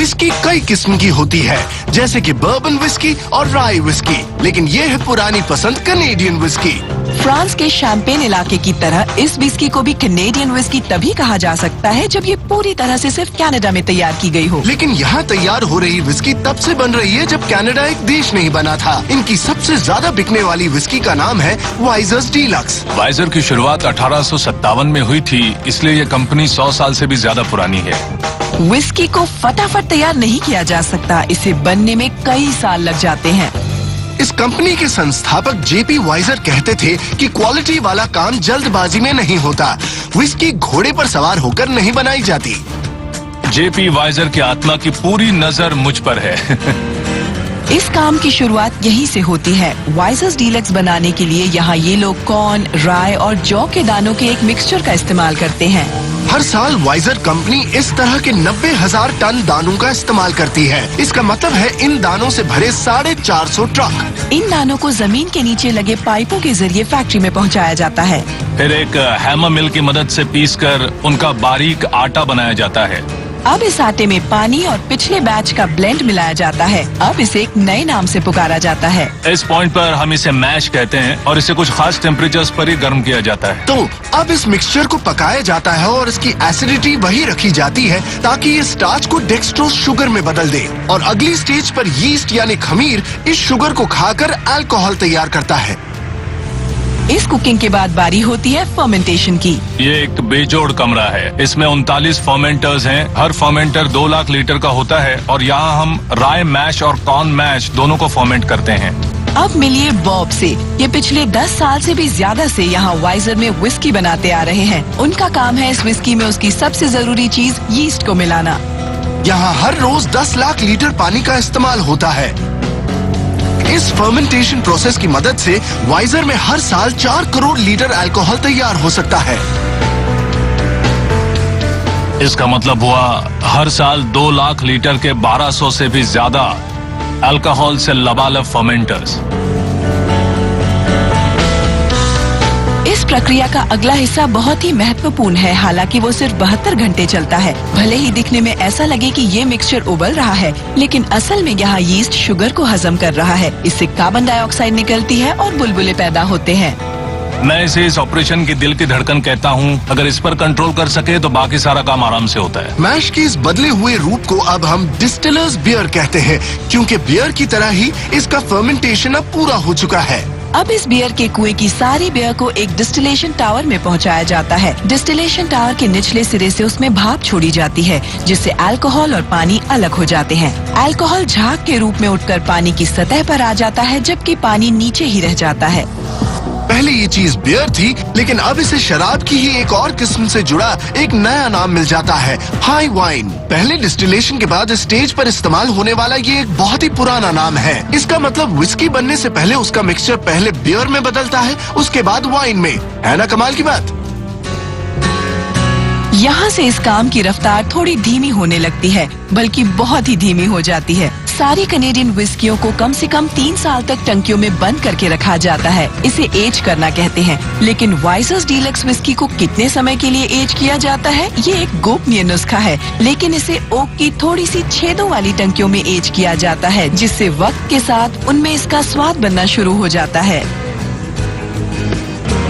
Whisky कई किस्म की होती है, जैसे कि बर्बन विस्की और राई विस्की, लेकिन ये है पुरानी पसंद कनेडियन विस्की। फ्रांस के शैंपेन इलाके की तरह इस विस्की को भी कनेडियन विस्की तभी कहा जा सकता है जब ये पूरी तरह से सिर्फ कनाडा में तैयार की गई हो। लेकिन यहाँ तैयार हो रही विस्की तब से बन रही है जब कनाडा एक देश नहीं बना था। इनकी सबसे ज्यादा बिकने वाली विस्की का नाम है वाइजर्स डीलक्स। वाइजर की शुरुआत 1857 में हुई थी, इसलिए ये कंपनी 100 साल से भी ज्यादा पुरानी है। विस्की को फटाफट तैयार नहीं किया जा सकता, इसे बनने में कई साल लग जाते हैं। इस कंपनी के संस्थापक जेपी वाइजर कहते थे कि क्वालिटी वाला काम जल्दबाजी में नहीं होता। विस्की घोड़े पर सवार होकर नहीं बनाई जाती। जेपी वाइजर की आत्मा की पूरी नजर मुझ पर है। इस काम की शुरुआत यहीं से होती है। वाइजर्स डीलक्स बनाने के लिए यहाँ ये लोग कॉर्न, राय और जौ के दानों के एक मिक्सचर का इस्तेमाल करते हैं। हर साल वाइजर कंपनी इस तरह के 90,000 टन दानों का इस्तेमाल करती है। इसका मतलब है इन दानों से भरे 450 ट्रक। इन दानों को जमीन के नीचे लगे पाइपों के जरिए फैक्ट्री में पहुंचाया जाता है। फिर एक हैमर मिल की मदद से पीसकर उनका बारीक आटा बनाया जाता है। अब इस आटे में पानी और पिछले बैच का ब्लेंड मिलाया जाता है। अब इसे एक नए नाम से पुकारा जाता है। इस पॉइंट पर हम इसे मैश कहते हैं और इसे कुछ खास टेम्परेचर्स पर ही गर्म किया जाता है। तो अब इस मिक्सचर को पकाया जाता है और इसकी एसिडिटी वही रखी जाती है ताकि ये स्टार्च को डेक्सट्रोज शुगर में बदल दे। और अगली स्टेज पर यीस्ट यानी खमीर इस शुगर को खाकर अल्कोहल तैयार करता है। इस कुकिंग के बाद बारी होती है फर्मेंटेशन की। ये एक बेजोड़ कमरा है। इसमें 39 फर्मेंटर्स हैं। हर फर्मेंटर 2 लाख लीटर का होता है और यहाँ हम राय मैश और कॉर्न मैश दोनों को फर्मेंट करते हैं। अब मिलिए बॉब से। ये पिछले 10 साल से भी ज्यादा से यहाँ वाइजर में विस्की बनाते आ रहे हैं। उनका काम है इस विस्की में उसकी सबसे जरूरी चीज यीस्ट को मिलाना। यहाँ हर रोज 10 लाख लीटर पानी का इस्तेमाल होता है। इस फर्मेंटेशन प्रोसेस की मदद से वाइजर में हर साल 4 करोड़ लीटर अल्कोहल तैयार हो सकता है। इसका मतलब हुआ हर साल 2 लाख लीटर के 1200 से भी ज्यादा अल्कोहल से लबालब फर्मेंटर्स। इस प्रक्रिया का अगला हिस्सा बहुत ही महत्वपूर्ण है, हालांकि वो सिर्फ 72 घंटे चलता है। भले ही दिखने में ऐसा लगे कि ये मिक्सचर उबल रहा है, लेकिन असल में यहाँ यीस्ट शुगर को हजम कर रहा है। इससे कार्बन डाइऑक्साइड निकलती है और बुलबुले पैदा होते हैं। मैं इसे इस ऑपरेशन की दिल की धड़कन कहता हूँ। अगर इस पर कंट्रोल कर सके तो बाकी सारा काम आराम से होता है। मैश के इस बदले हुए रूप को अब हम डिस्टिलर्स बियर कहते हैं, क्योंकि बियर की तरह ही इसका फर्मेंटेशन अब पूरा हो चुका है। अब इस बियर के कुएं की सारी बियर को एक डिस्टिलेशन टावर में पहुंचाया जाता है। डिस्टिलेशन टावर के निचले सिरे से उसमें भाप छोड़ी जाती है, जिससे अल्कोहल और पानी अलग हो जाते हैं। अल्कोहल झाग के रूप में उठकर पानी की सतह पर आ जाता है, जबकि पानी नीचे ही रह जाता है। पहले ये चीज बियर थी, लेकिन अब इसे शराब की ही एक और किस्म से जुड़ा एक नया नाम मिल जाता है, हाई वाइन। पहले डिस्टिलेशन के बाद स्टेज पर इस्तेमाल होने वाला ये एक बहुत ही पुराना नाम है। इसका मतलब विस्की बनने से पहले उसका मिक्सचर पहले बियर में बदलता है, उसके बाद वाइन में। है ना कमाल की बात? यहाँ से इस काम की रफ्तार थोड़ी धीमी होने लगती है, बल्कि बहुत ही धीमी हो जाती है। सारी कनेडियन विस्कियों को कम से कम 3 साल तक टंकियों में बंद करके रखा जाता है। इसे एज करना कहते हैं। लेकिन वाइजर्स डीलक्स विस्की को कितने समय के लिए एज किया जाता है, ये एक गोपनीय नुस्खा है। लेकिन इसे ओक की थोड़ी सी छेदों वाली टंकियों में एज किया जाता है, जिससे वक्त के साथ उनमें इसका स्वाद बनना शुरू हो जाता है।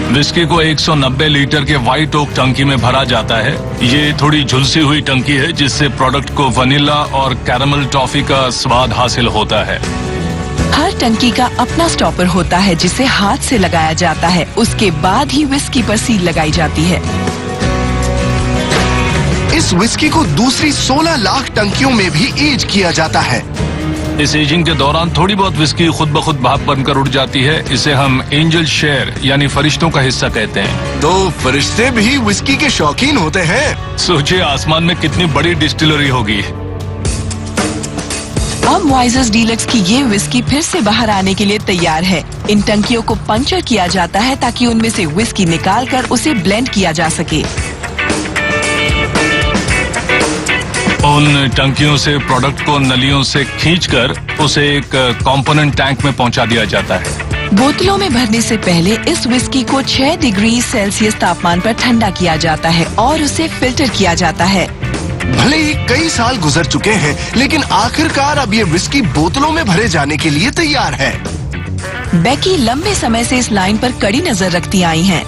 विस्की को 190 लीटर के व्हाइट ओक टंकी में भरा जाता है। ये थोड़ी झुलसी हुई टंकी है, जिससे प्रोडक्ट को वनीला और कैरामल टॉफी का स्वाद हासिल होता है। हर टंकी का अपना स्टॉपर होता है, जिसे हाथ से लगाया जाता है। उसके बाद ही विस्की पर सील लगाई जाती है। इस विस्की को दूसरी 16 लाख टंकियों में भी एज किया जाता है। इस एजिंग के दौरान थोड़ी बहुत विस्की खुद ब खुद भाप बनकर उड़ जाती है। इसे हम एंजल शेयर यानी फरिश्तों का हिस्सा कहते हैं। तो फरिश्ते भी विस्की के शौकीन होते हैं। सोचिए आसमान में कितनी बड़ी डिस्टिलरी होगी। अब वाइजर्स डीलक्स की ये विस्की फिर से बाहर आने के लिए तैयार है। इन टंकियों को पंचर किया जाता है ताकि उनमें से विस्की निकालकर उसे ब्लेंड किया जा सके। उन टंकियों से प्रोडक्ट को नलियों से खींचकर उसे एक कंपोनेंट टैंक में पहुंचा दिया जाता है। बोतलों में भरने से पहले इस विस्की को 6 डिग्री सेल्सियस तापमान पर ठंडा किया जाता है और उसे फिल्टर किया जाता है। भले ही कई साल गुजर चुके हैं, लेकिन आखिरकार अब ये विस्की बोतलों में भरे जाने के लिए तैयार है। बेकी लंबे समय से इस लाइन पर कड़ी नजर रखती आई हैं।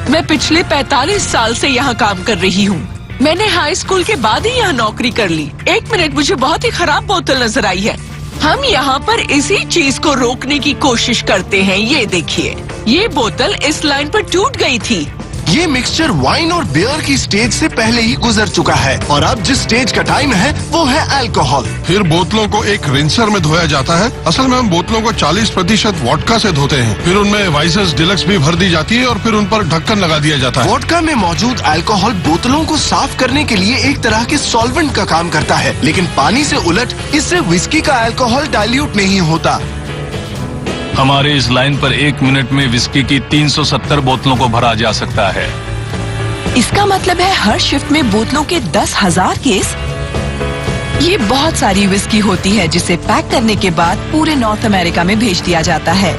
मैं पिछले 45 साल से यहाँ काम कर रही हूँ। मैंने हाई स्कूल के बाद ही यहाँ नौकरी कर ली। एक मिनट, मुझे बहुत ही खराब बोतल नजर आई है। हम यहाँ पर इसी चीज को रोकने की कोशिश करते हैं। ये देखिए, ये बोतल इस लाइन पर टूट गई थी। ये मिक्सचर वाइन और बियर की स्टेज से पहले ही गुजर चुका है और अब जिस स्टेज का टाइम है वो है अल्कोहल। फिर बोतलों को एक रिंसर में धोया जाता है। असल में हम बोतलों को 40% वोडका से धोते हैं। फिर उनमें वाइसेस डिलक्स भी भर दी जाती है और फिर उन पर ढक्कन लगा दिया जाता है। वोडका में मौजूद अल्कोहल बोतलों को साफ करने के लिए एक तरह के सॉल्वेंट का काम करता है, लेकिन पानी से उलट इससे विस्की का अल्कोहल डाइल्यूट नहीं होता। हमारे इस लाइन पर 1 मिनट में विस्की की 370 बोतलों को भरा जा सकता है। इसका मतलब है हर शिफ्ट में बोतलों के 10,000 केस। ये बहुत सारी विस्की होती है जिसे पैक करने के बाद पूरे नॉर्थ अमेरिका में भेज दिया जाता है।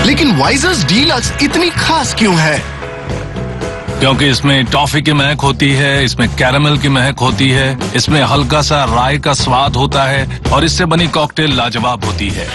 लेकिन वाइजर्स डीलक्स इतनी खास क्यों है? क्योंकि इसमें टॉफी की महक होती है, इसमें कैरामल की महक होती है, इसमें हल्का सा राई का स्वाद होता है और इससे बनी कॉकटेल लाजवाब होती है।